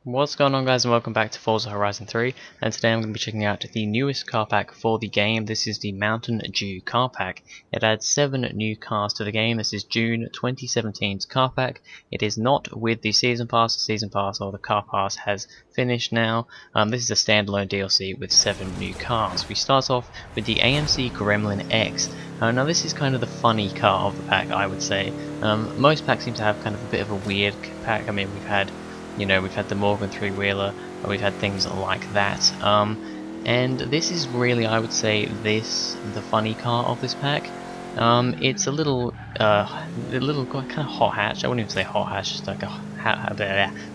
What's going on, guys, and welcome back to Forza Horizon 3, and today I'm going to be checking out the newest car pack for the game. This is the Mountain Dew car pack. It adds 7 new cars to the game. This is June 2017's car pack. It is not with the season pass. The season pass or the car pass has finished now. This is a standalone DLC with 7 new cars. We start off with the AMC Gremlin X. Now this is kind of the funny car of the pack, I would say. Most packs seem to have kind of a bit of a weird pack. I mean, we've had the Morgan three-wheeler, we've had things like that, and this is really, I would say, the funny car of this pack. It's a little kind of hot hatch. I wouldn't even say hot hatch, just like a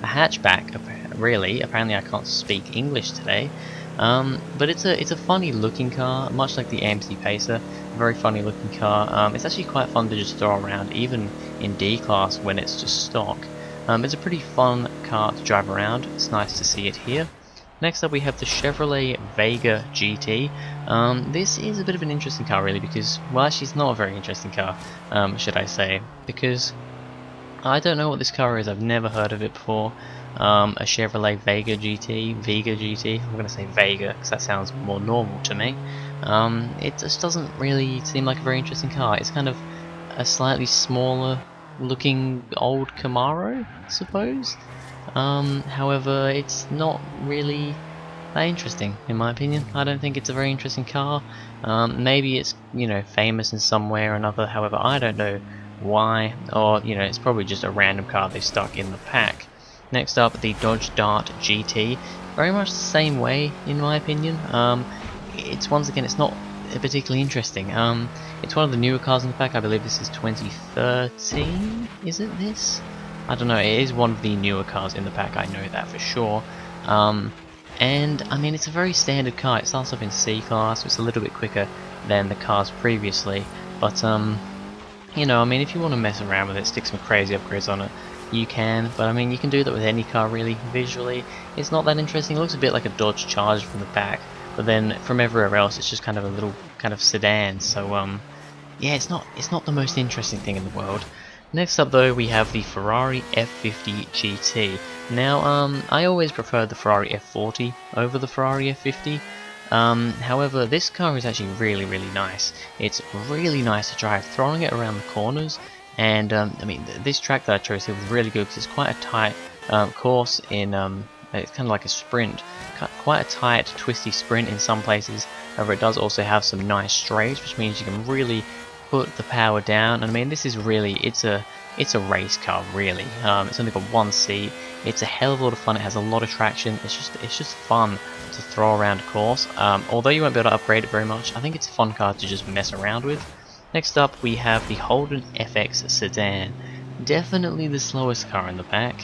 hatchback. Really, apparently I can't speak English today. But it's a funny looking car, much like the AMC Pacer. A very funny looking car. It's actually quite fun to just throw around, even in D class when it's just stock. It's a pretty fun car to drive around. It's nice to see it here. Next up we have the Chevrolet Vega GT. This is a bit of an interesting car, really, because, well, actually it's not a very interesting car, should I say, because I don't know what this car is. I've never heard of it before. A Chevrolet Vega GT, I'm going to say Vega because that sounds more normal to me. It just doesn't really seem like a very interesting car. It's kind of a slightly smaller looking old Camaro, I suppose. However, it's not really that interesting in my opinion. I don't think it's a very interesting car. Maybe it's, famous in some way or another, however I don't know why, or it's probably just a random car they stuck in the pack. Next up, the Dodge Dart GT, very much the same way in my opinion. It's, once again, it's not particularly interesting. It's one of the newer cars in the pack. I believe this is 2013. Is it this? I don't know. It is one of the newer cars in the pack. I know that for sure. And I mean, it's a very standard car. It starts off in C class, so it's a little bit quicker than the cars previously. But I mean, if you want to mess around with it, stick some crazy upgrades on it, you can. But I mean, you can do that with any car really. Visually, it's not that interesting. It looks a bit like a Dodge Charger from the back. But then from everywhere else, it's just kind of a little kind of sedan. So yeah, it's not the most interesting thing in the world. Next up, though, we have the Ferrari F50 GT. Now, I always preferred the Ferrari F40 over the Ferrari F50. However, this car is actually really nice. It's really nice to drive, throwing it around the corners. And I mean, this track that I chose here was really good because it's quite a tight course in. It's kind of like a sprint, quite a tight, twisty sprint in some places. However, it does also have some nice straights, which means you can really put the power down. And I mean, this is really, it's a race car, really. It's only got one seat. It's a hell of a lot of fun. It has a lot of traction. It's just fun to throw around a course. Although you won't be able to upgrade it very much, I think it's a fun car to just mess around with. Next up, we have the Holden FX sedan. Definitely the slowest car in the pack.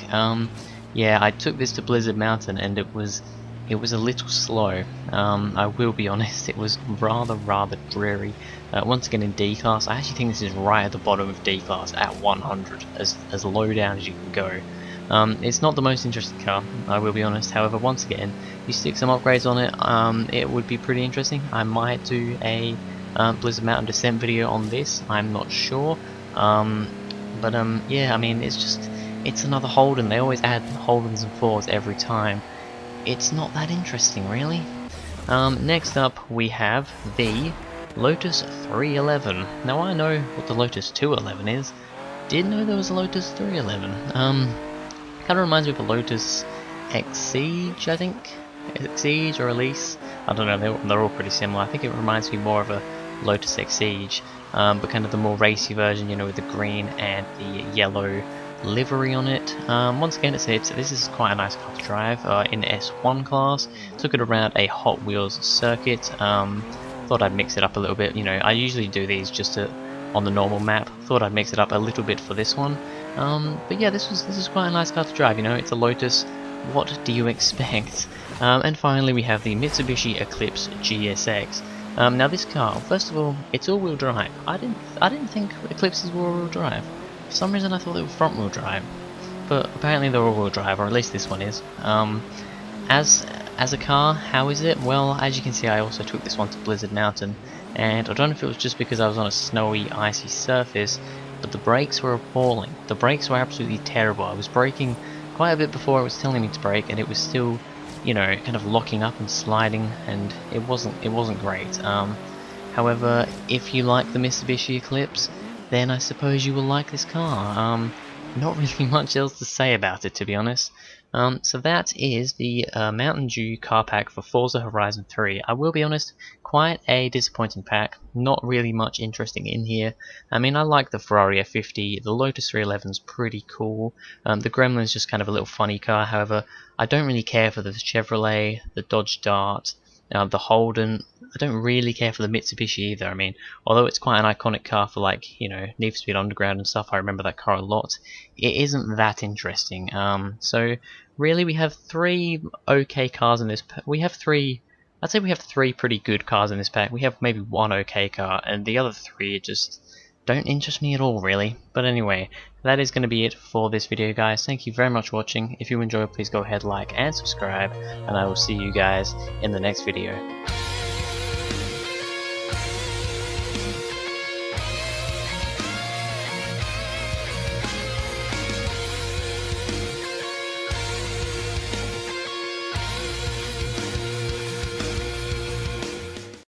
Yeah, I took this to Blizzard Mountain and it was a little slow. I will be honest, it was rather dreary. Once again in D class, I actually think this is right at the bottom of D class at 100, as low down as you can go. It's not the most interesting car, I will be honest. However, once again, you stick some upgrades on it, it would be pretty interesting. I might do a Blizzard Mountain Descent video on this, I'm not sure. But yeah, I mean, it's another Holden. They always add Holdens and Fords every time. It's not that interesting, really. Next up, we have the Lotus 311. Now, I know what the Lotus 211 is. Didn't know there was a Lotus 311. Kind of reminds me of the Lotus Exige, I think. Exige or Elise. I don't know, they're all pretty similar. I think it reminds me more of a Lotus Exige, but kind of the more racy version, with the green and the yellow livery on it. Once again, this is quite a nice car to drive in S1 class. Took it around a Hot Wheels circuit. Thought I'd mix it up a little bit. I usually do these just on the normal map. Thought I'd mix it up a little bit for this one. But yeah, this is quite a nice car to drive. It's a Lotus. What do you expect? And finally, we have the Mitsubishi Eclipse GSX. Now this car, first of all, it's all-wheel drive. I didn't think Eclipses were all-wheel drive. For some reason I thought they were front-wheel drive, but apparently they're all-wheel drive, or at least this one is. As a car, how is it? Well, as you can see, I also took this one to Blizzard Mountain, and I don't know if it was just because I was on a snowy, icy surface, but the brakes were appalling. The brakes were absolutely terrible. I was braking quite a bit before it was telling me to brake, and it was still, you know, kind of locking up and sliding, and it wasn't great. However, if you like the Mitsubishi Eclipse, then I suppose you will like this car. Not really much else to say about it, to be honest. So that is the Mountain Dew car pack for Forza Horizon 3. I will be honest, quite a disappointing pack. Not really much interesting in here. I mean, I like the Ferrari F50, the Lotus 311's pretty cool. The Gremlin's just kind of a little funny car. However, I don't really care for the Chevrolet, the Dodge Dart, the Holden. I don't really care for the Mitsubishi either. I mean, although it's quite an iconic car for, like, you know, Need for Speed Underground and stuff, I remember that car a lot, it isn't that interesting. So really we have three okay cars in this pack. I'd say we have three pretty good cars in this pack. We have maybe one okay car, and the other three just don't interest me at all, really. But anyway, that is going to be it for this video, guys. Thank you very much for watching. If you enjoyed, please go ahead, like and subscribe, and I will see you guys in the next video.